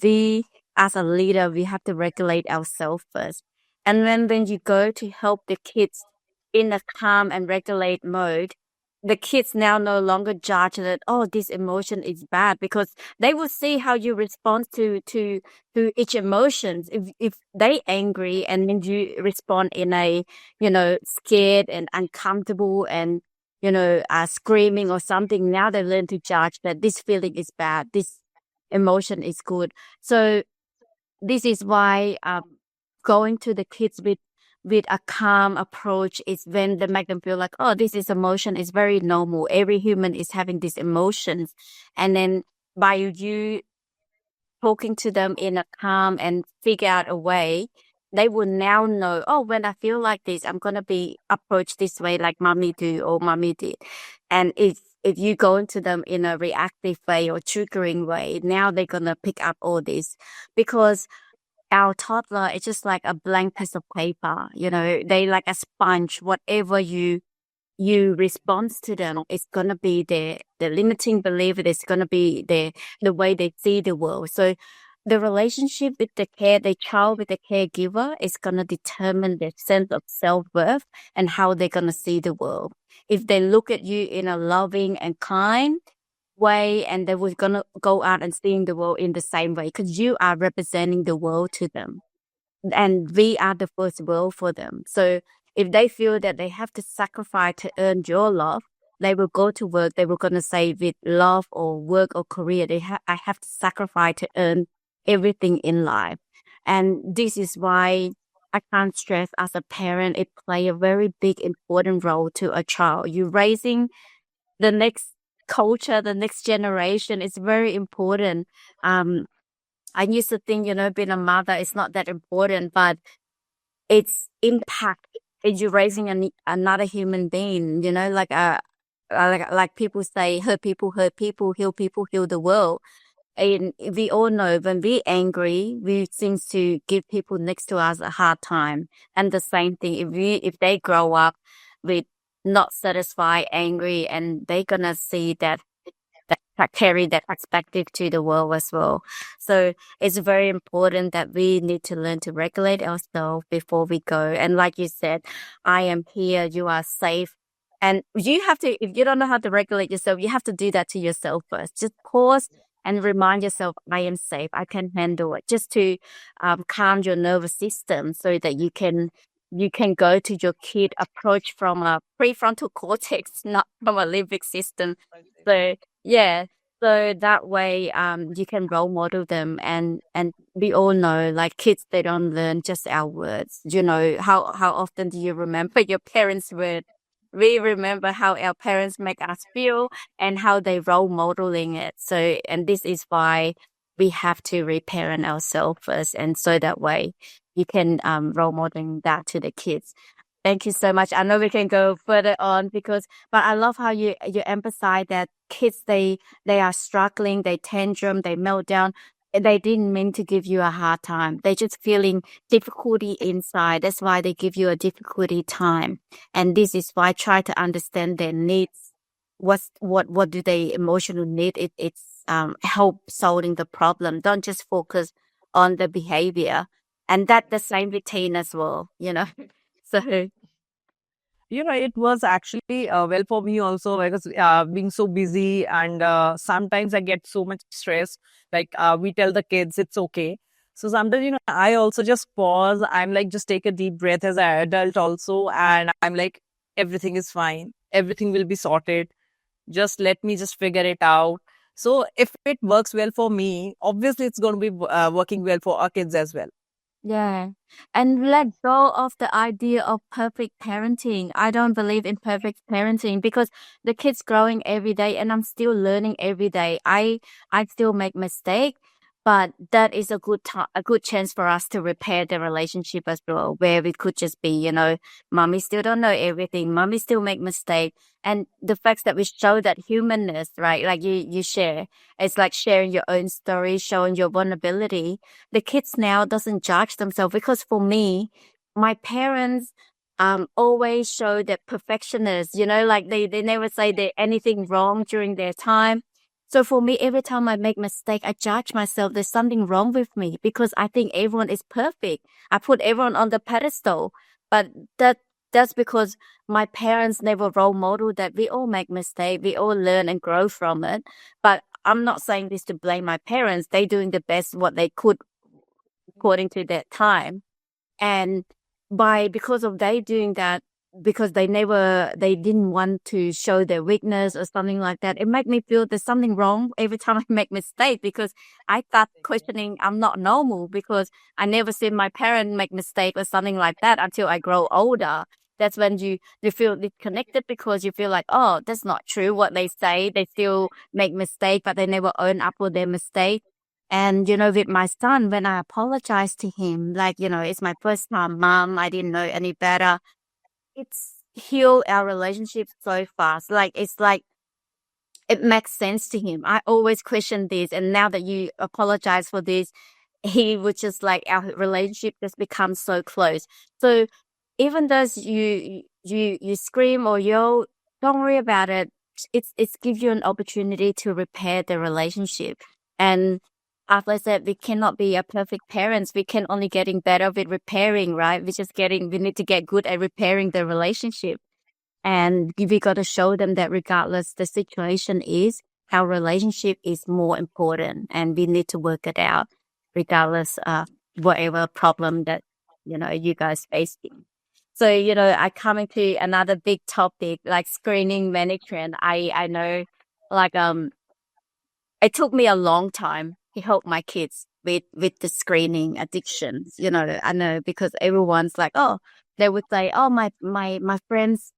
we as a leader we have to regulate ourselves first. And when you go to help the kids in a calm and regulate mode, the kids now no longer judge that oh this emotion is bad because they will see how you respond to each emotions. If they angry and then you respond in a scared and uncomfortable and screaming or something, now they learn to judge that this feeling is bad, this emotion is good. So this is why going to the kids with a calm approach is when they make them feel like, oh, this is emotion is very normal. Every human is having these emotions. And then by you talking to them in a calm and figure out a way, they will now know, oh, when I feel like this, I'm going to be approached this way like mommy do or mommy did. And if you go into them in a reactive way or triggering way, now they're going to pick up all this because our toddler is just like a blank piece of paper. They like a sponge. Whatever you respond to them, it's gonna be the limiting belief. It's gonna be the way they see the world. So the relationship with the child with the caregiver is gonna determine their sense of self-worth and how they're gonna see the world. If they look at you in a loving and kind way and they were gonna go out and seeing the world in the same way because you are representing the world to them and we are the first world for them. So if they feel that they have to sacrifice to earn your love, they will go to work. They were gonna say with love or work or career, I have to sacrifice to earn everything in life. And this is why I can't stress as a parent, it play a very big important role to a child. You raising the next culture, the next generation is very important. I used to think, being a mother is not that important, but its impact is you raising another human being, like people say, hurt people, heal the world. And we all know when we're angry, we seems to give people next to us a hard time. And the same thing, if they grow up with not satisfied, angry, and they're gonna see that carry that perspective to the world as well. So it's very important that we need to learn to regulate ourselves before we go. And like you said, I am here, you are safe. And you have to, if you don't know how to regulate yourself, you have to do that to yourself first. Just pause and remind yourself, I am safe, I can handle it, just to calm your nervous system so that you can go to your kid approach from a prefrontal cortex, not from a limbic system. So yeah, so that way you can role model them and we all know like kids they don't learn just our words. How often do you remember your parents' word? We remember how our parents make us feel and how they role modeling it. So and this is why we have to reparent ourselves first and so that way you can role modeling that to the kids. Thank you so much. I know we can go further on but I love how you emphasize that kids they are struggling, they tantrum, they melt down. They didn't mean to give you a hard time. They just feeling difficulty inside. That's why they give you a difficulty time. And this is why try to understand their needs. What do they emotional need? It's help solving the problem. Don't just focus on the behavior. And that the same with teen as well. So It was actually well for me also, because being so busy, and sometimes I get so much stress. Like we tell the kids it's okay. So sometimes, I also just pause. I'm like, just take a deep breath as an adult also. And I'm like, everything is fine. Everything will be sorted. Just let me just figure it out. So if it works well for me, obviously it's going to be working well for our kids as well. Yeah. And let go of the idea of perfect parenting. I don't believe in perfect parenting because the kid's growing every day and I'm still learning every day. I still make mistake, but that is a good time, a good chance for us to repair the relationship as well, where we could just be, mommy still don't know everything. Mommy still make mistake. And the facts that we show that humanness, right? Like you share, it's like sharing your own story, showing your vulnerability. The kids now doesn't judge themselves, because for me, my parents always show that perfectionist, like they never say that anything wrong during their time. So for me, every time I make mistake, I judge myself. There's something wrong with me because I think everyone is perfect. I put everyone on the pedestal, but that's because my parents never role model that we all make mistake, we all learn and grow from it. But I'm not saying this to blame my parents. They doing the best what they could according to that time. And because of they doing that, because they didn't want to show their weakness or something like that, it made me feel there's something wrong every time I make mistake, because I start questioning I'm not normal, because I never seen my parent make mistake or something like that until I grow older. That's when you feel disconnected, because you feel like, oh, that's not true what they say. They still make mistake, but they never own up for their mistake. And, with my son, when I apologized to him, like, it's my first time mom, I didn't know any better. It's healed our relationship so fast. Like, it's like, it makes sense to him. I always question this. And now that you apologize for this, he would just like, our relationship just becomes so close. So even though you scream or yell, don't worry about it. It's give you an opportunity to repair the relationship. And as I said, we cannot be a perfect parents. We can only getting better with repairing, right? We need to get good at repairing the relationship. And we got to show them that regardless the situation is, our relationship is more important and we need to work it out regardless of whatever problem that, you guys facing. So, I come into another big topic like screening management. I know, like, it took me a long time to help my kids with the screening addictions. I know, because everyone's like, oh, they would say, oh, my friends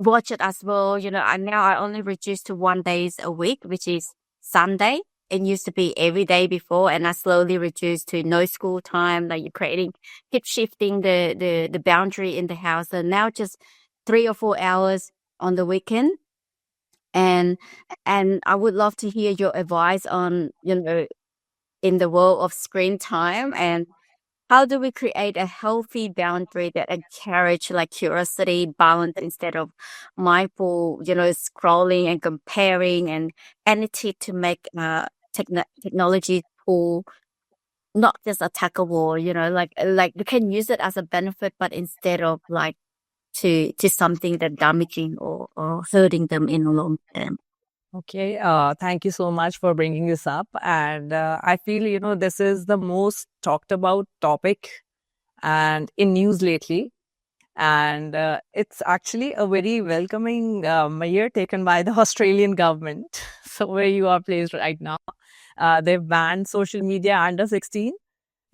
watch it as well. And now I only reduce to 1 days a week, which is Sunday. It used to be every day before, and I slowly reduced to no school time. Like, you're creating, keep shifting the boundary in the house, and now just 3 or 4 hours on the weekend. And I would love to hear your advice on, in the world of screen time, and how do we create a healthy boundary that encourage like curiosity, balance, instead of mindful, scrolling and comparing, and any tip to make technology tool not just attack a wall, like we can use it as a benefit, but instead of like to something that damaging or hurting them in the long term. Okay, thank you so much for bringing this up. And I feel, this is the most talked about topic and in news lately. And it's actually a very welcoming measure taken by the Australian government. So where you are placed right now, they've banned social media under 16.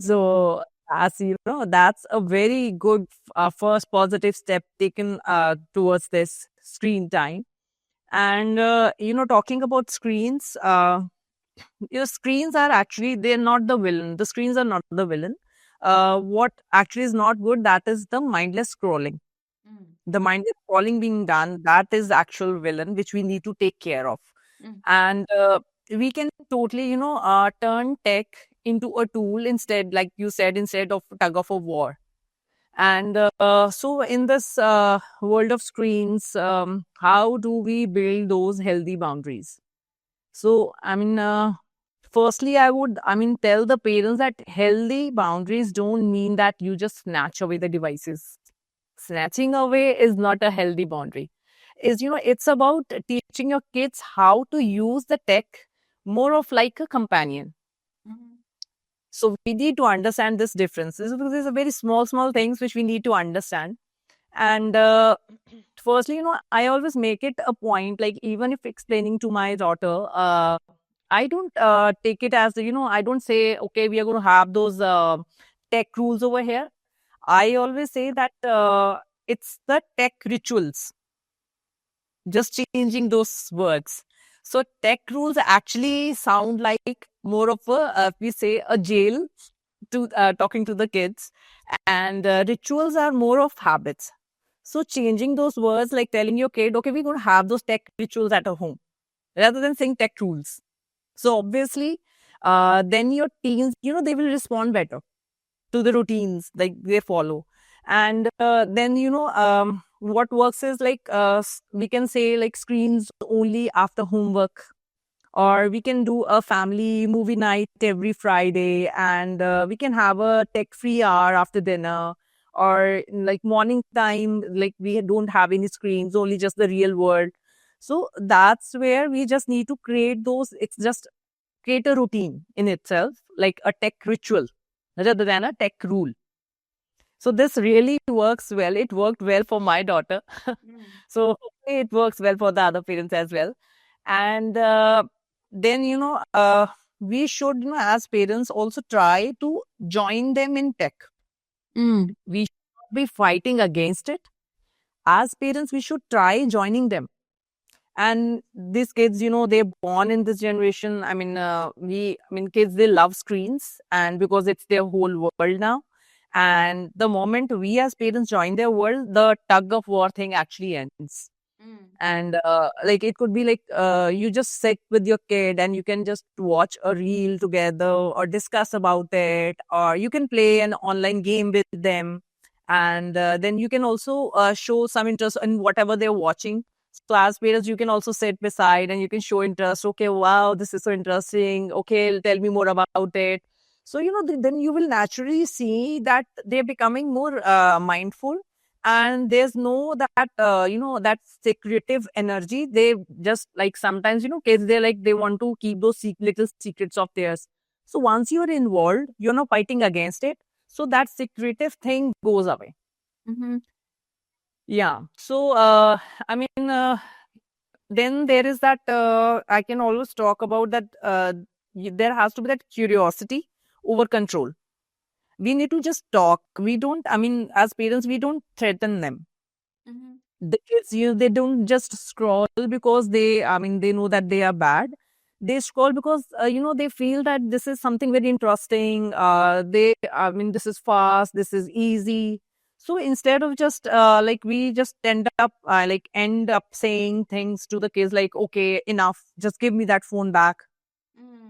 So as you know, that's a very good first positive step taken towards this screen time. And, talking about screens, screens are actually, they're not the villain. The screens are not the villain. What actually is not good, that is the mindless scrolling. Mm, The mindless scrolling being done, that is the actual villain, which we need to take care of. mm, And we can totally, turn tech into a tool instead, like you said, instead of tug of a war. And so, in this world of screens, how do we build those healthy boundaries? So, firstly, tell the parents that healthy boundaries don't mean that you just snatch away the devices. snatching away is not a healthy boundary. It's about teaching your kids how to use the tech more of like a companion. So we need to understand this difference. These are very small things which we need to understand. And firstly, I always make it a point, like even if explaining to my daughter, I don't take it as, I don't say, okay, we are going to have those tech rules over here. I always say that it's the tech rituals, just changing those words. So tech rules actually sound like more of we say a jail to talking to the kids, and rituals are more of habits. So changing those words, like telling your kid, okay, we're going to have those tech rituals at our home, rather than saying tech rules. So obviously, then your teens, they will respond better to the routines like they follow. And then, what works is like we can say like screens only after homework, or we can do a family movie night every Friday, and we can have a tech free hour after dinner, or like morning time, like we don't have any screens, only just the real world. So that's where we just need to create those. It's just create a routine in itself, like a tech ritual rather than a tech rule. So this really works well. It worked well for my daughter. So hopefully it works well for the other parents as well. And then, we should, as parents, also try to join them in tech. We should not be fighting against it. As parents, we should try joining them. And these kids, they're born in this generation. Kids, they love screens, and because it's their whole world now. And the moment we as parents join their world, the tug of war thing actually ends. And like it could be like you just sit with your kid and you can just watch a reel together or discuss about it, or you can play an online game with them. And then you can also show some interest in whatever they're watching. So as parents, you can also sit beside and you can show interest. Okay, wow, this is so interesting. Okay, tell me more about it. So, then you will naturally see that they're becoming more mindful, and there's no that, that secretive energy. They just like sometimes, kids, they're like, they want to keep those little secrets of theirs. So once you're involved, you're not fighting against it. So that secretive thing goes away. Yeah. So, then there is that, I can always talk about that, there has to be that curiosity over control. We need to just talk. We don't, as parents, we don't threaten them. The kids, they don't just scroll because they know that they are bad. They scroll because, they feel that this is something very interesting. This is fast, this is easy. So instead of just we just end up saying things to the kids like, okay, enough, just give me that phone back.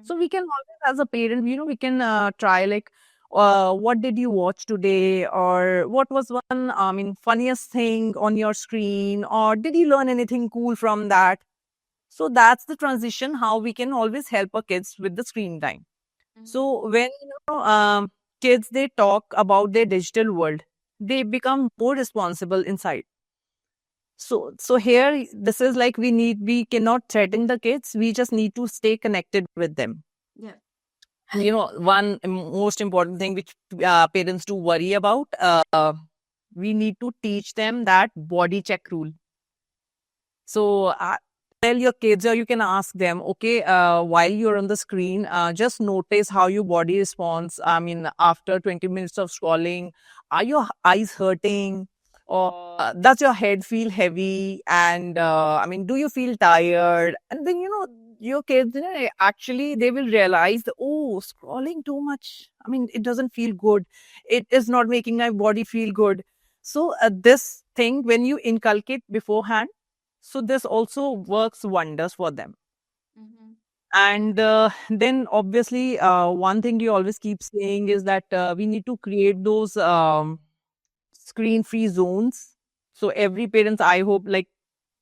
So we can always, as a parent, we can try like, what did you watch today, or what was one, funniest thing on your screen, or did you learn anything cool from that? So that's the transition, how we can always help our kids with the screen time. So when kids, they talk about their digital world, they become more responsible inside. So here, this is like we cannot threaten the kids. We just need to stay connected with them. One most important thing which parents do worry about, we need to teach them that body check rule. So tell your kids, or you can ask them, okay, while you're on the screen, just notice how your body responds. After 20 minutes of scrolling, are your eyes hurting? Or does your head feel heavy? And do you feel tired? And then, your kids, actually, they will realize that, oh, scrolling too much, it doesn't feel good. It is not making my body feel good. So this thing, when you inculcate beforehand, so this also works wonders for them. And then obviously, one thing you always keep saying is that we need to create those screen-free zones. So every parent, I hope, like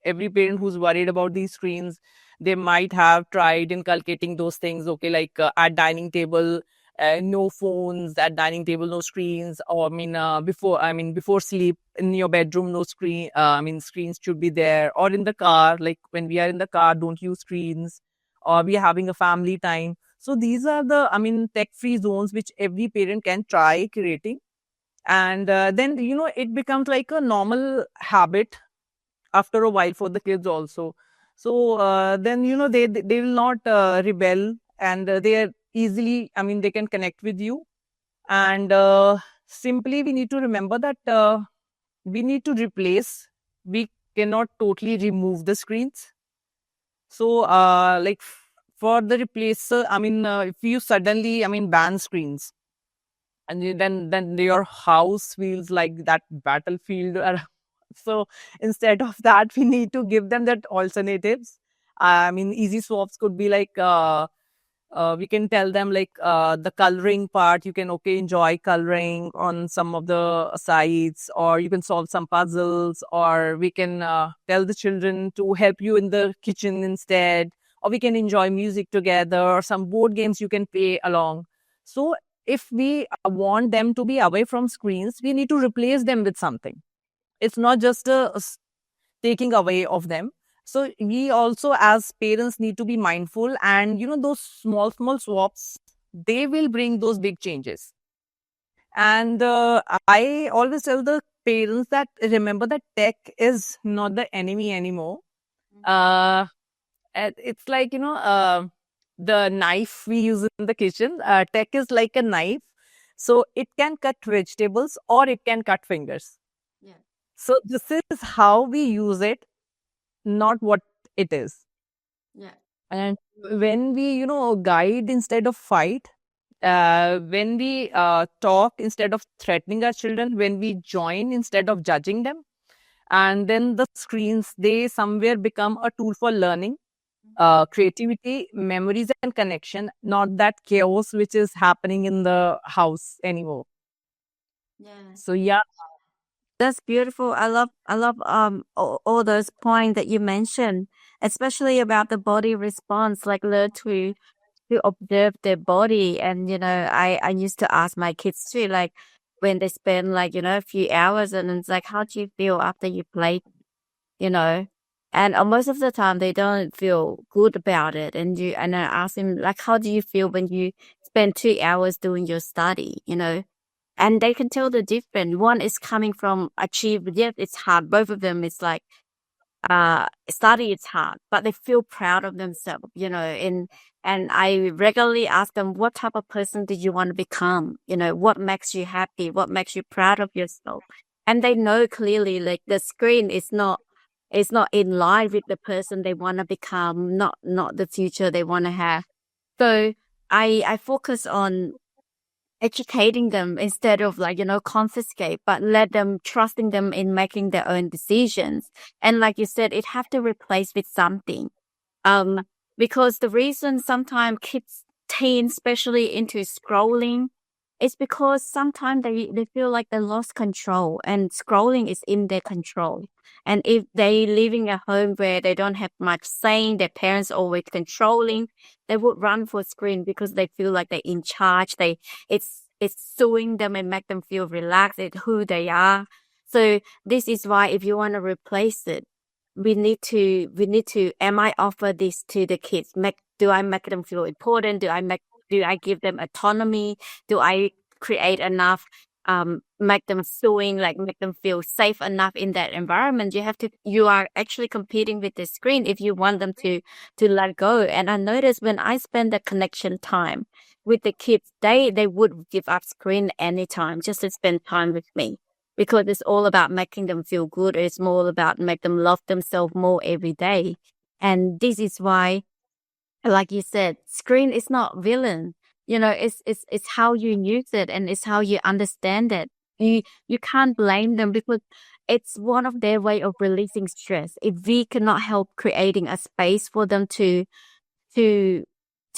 every parent who's worried about these screens, they might have tried inculcating those things. Okay, like at dining table, no phones at dining table, no screens, or before sleep in your bedroom, no screen. Screens should be there, or in the car, like when we are in the car, don't use screens, or we are having a family time. So these are the, tech-free zones which every parent can try creating, and then it becomes like a normal habit after a while for the kids also. So then they will not rebel, and they are easily, they can connect with you. And simply we need to remember that we need to replace, we cannot totally remove the screens. So for the replacer, if you suddenly ban screens, and then your house feels like that battlefield. So instead of that, we need to give them that alternatives. Easy swaps could be like, we can tell them like, the coloring part, you can enjoy coloring on some of the sites, or you can solve some puzzles, or we can tell the children to help you in the kitchen instead, or we can enjoy music together, or some board games you can play along. So if we want them to be away from screens, we need to replace them with something. It's not just taking away of them. So we also as parents need to be mindful, and those small swaps, they will bring those big changes. And I always tell the parents that remember that tech is not the enemy anymore. uh it's like, the knife we use in the kitchen. Tech is like a knife, so it can cut vegetables or it can cut fingers. Yeah. So this is how we use it, not what it is. Yeah. And when we, guide instead of fight, when we talk instead of threatening our children, when we join instead of judging them, and then the screens, they somewhere become a tool for learning, creativity, memories, and connection, not that chaos which is happening in the house anymore. Yeah. So yeah. That's beautiful. I love all those points that you mentioned, especially about the body response, like learn to observe their body. And I used to ask my kids too, like when they spend like a few hours, and it's like, how do you feel after you play, you know? And most of the time they don't feel good about it. And I ask them like, how do you feel when you spend 2 hours doing your study, and they can tell the difference. One is coming from achieve. Yes, it's hard. Both of them is like, study is hard, but they feel proud of themselves, and I regularly ask them, what type of person do you want to become? What makes you happy? What makes you proud of yourself? And they know clearly, like the screen is not in line with the person they want to become, not the future they want to have. So I focus on educating them instead of like confiscate, but let them trusting them in making their own decisions. And like you said, it have to replace with something, um because the reason sometimes kids, teens especially, into scrolling is because sometimes they feel like they lost control, and scrolling is in their control. And if they living a home where they don't have much saying, their parents always controlling, they would run for screen because they feel like they're in charge. It's suing them and make them feel relaxed at who they are. So this is why, if you want to replace it, we need to am I offer this to the kids? Do I make them feel important? Do I give them autonomy? Do I create enough, make them feeling like, make them feel safe enough in that environment? You are actually competing with the screen if you want them to let go. And I noticed when I spend the connection time with the kids, they would give up screen anytime just to spend time with me, because it's all about making them feel good. It's more about make them love themselves more every day. And this is why, like you said, screen is not villain. It's how you use it, and it's how you understand it. You can't blame them, because it's one of their way of releasing stress. If we cannot help creating a space for them to to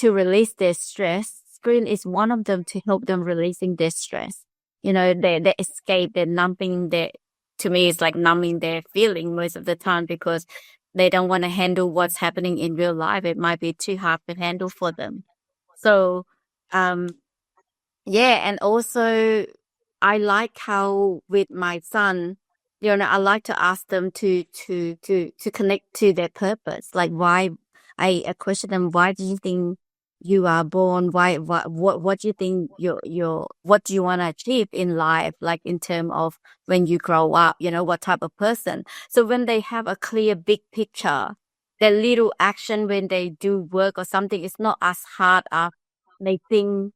release their stress, screen is one of them to help them releasing their stress. They escape, they're numbing their, to me, it's like numbing their feeling most of the time, because they don't want to handle what's happening in real life. It might be too hard to handle for them. So, um, Yeah, and also I like how with my son, I like to ask them to connect to their purpose. Like why I question them, why do you think you are born? Why what do you think your what do you want to achieve in life? Like in terms of when you grow up, what type of person. So when they have a clear big picture, their little action when they do work or something is not as hard as they think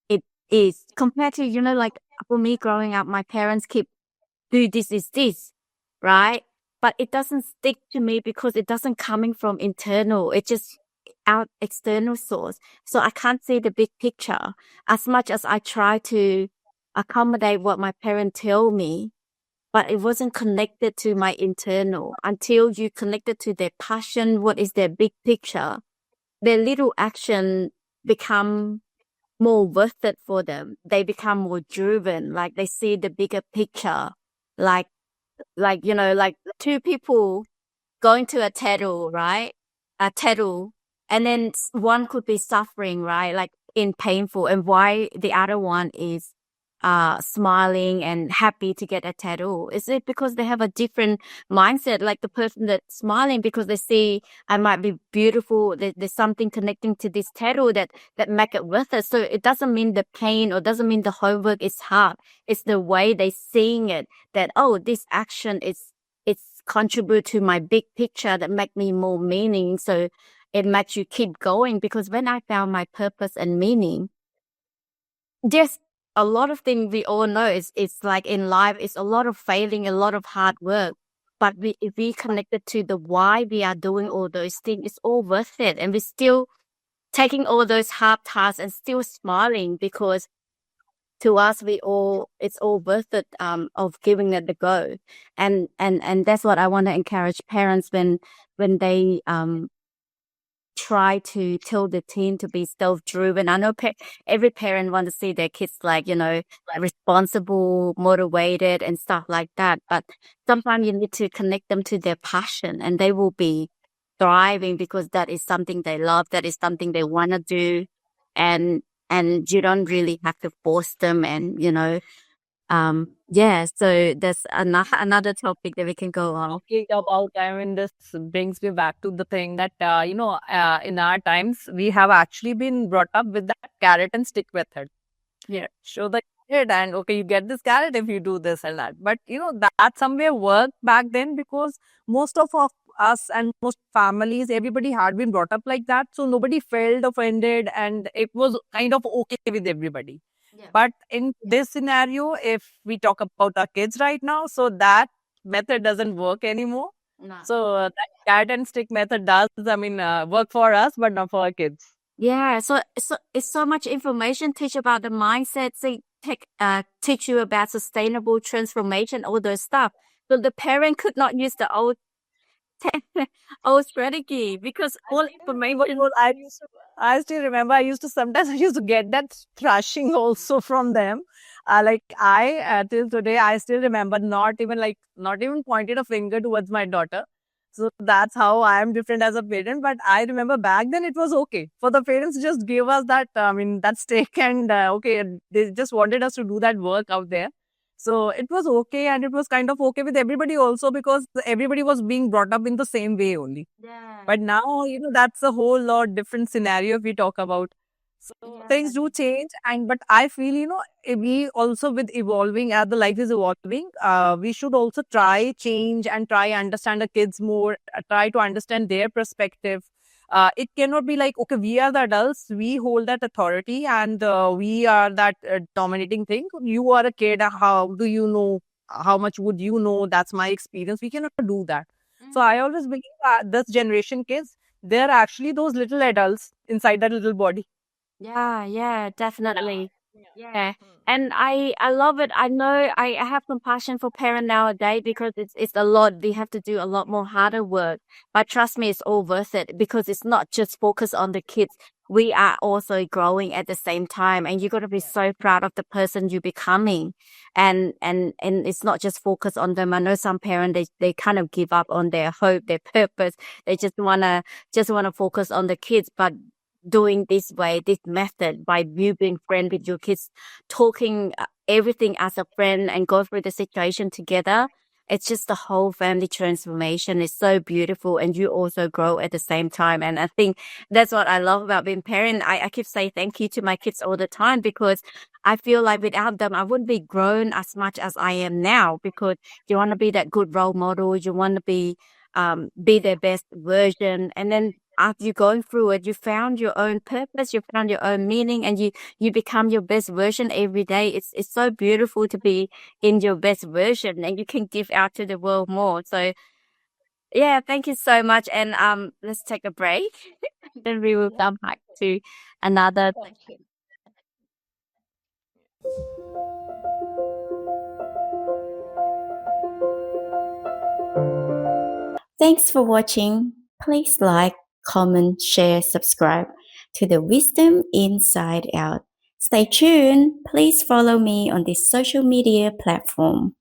it is compared to, like for me growing up, my parents keep do this is this, right? But it doesn't stick to me because it doesn't coming from internal. It just out external source. So I can't see the big picture as much as I try to accommodate what my parents tell me, but it wasn't connected to my internal until you connected to their passion. What is their big picture? Their little action become more worth it for them. They become more driven, like they see the bigger picture. Like like two people going to a tattoo, right? A tattoo. And then one could be suffering, right? Like in painful, and why the other one is smiling and happy to get a tattoo? Is it because they have a different mindset? Like the person that's smiling because they see I might be beautiful. There's something connecting to this tattoo that make it worth it. So it doesn't mean the pain or doesn't mean the homework is hard. It's the way they seeing it that, oh, this action is it's contribute to my big picture that make me more meaning. So it makes you keep going, because when I found my purpose and meaning, there's a lot of things we all know. It's like in life, it's a lot of failing, a lot of hard work. But if we connected to the why we are doing all those things, it's all worth it. And we're still taking all those hard tasks and still smiling, because to us it's all worth it of giving it a go. And that's what I want to encourage parents when they try to tell the teen to be self-driven. I know every parent wants to see their kids like, responsible, motivated and stuff like that. But sometimes you need to connect them to their passion, and they will be thriving because that is something they love. That is something they want to do. And, and you don't really have to force them, and, yeah, so there's another topic that we can go on. Talking about, I mean, this brings me back to the thing that, in our times, we have actually been brought up with that carrot and stick method. Yeah. Show the kid, and okay, you get this carrot if you do this and that. But, that somewhere worked back then, because most of us and most families, everybody had been brought up like that. So nobody felt offended, and it was kind of okay with everybody. Yeah. But in this scenario, if we talk about our kids right now, so that method doesn't work anymore. No. So that cat and stick method does, work for us, but not for our kids. Yeah, so it's so much information teach about the mindset, teach you about sustainable transformation, all those stuff. So the parent could not use the old old strategy because all information. Well, I still remember, sometimes I used to get that thrashing also from them. Till today, I still remember not even pointed a finger towards my daughter. So that's how I am different as a parent. But I remember back then it was okay for the parents to just give us that, that stake, and okay, they just wanted us to do that work out there. So it was okay, and it was kind of okay with everybody also, because everybody was being brought up in the same way only. Yeah. But now, that's a whole lot different scenario if we talk about. So Yeah. things do change, but I feel, we also, with evolving as the life is evolving, we should also try change and try understand the kids more, try to understand their perspective. It cannot be like, okay, we are the adults, we hold that authority, and we are that dominating thing. You are a kid, how do you know? How much would you know? That's my experience. We cannot do that. So I always believe this generation kids, they're actually those little adults inside that little body. Yeah, definitely. Yeah. And I love it. I know I have compassion for parents nowadays because it's a lot. We have to do a lot more harder work. But trust me, it's all worth it because it's not just focused on the kids. We are also growing at the same time, and you got to be so proud of the person you're becoming. And it's not just focused on them. I know some parents they kind of give up on their hope, their purpose. They just wanna focus on the kids, but doing this way, this method, by you being friend with your kids, talking everything as a friend and go through the situation together. It's just the whole family transformation is so beautiful, and you also grow at the same time. And I think that's what I love about being parent. I keep saying thank you to my kids all the time, because I feel like without them, I wouldn't be grown as much as I am now, because you want to be that good role model. You want to be their best version. And then after you're going through it, you found your own purpose, you found your own meaning, and you become your best version every day. It's so beautiful to be in your best version, and you can give out to the world more. So yeah, thank you so much. And let's take a break. Then we will come back to another. Thank you. Thanks for watching. Please like, comment, share, subscribe to the Wisdom Inside Out. Stay tuned. Please follow me on this social media platform.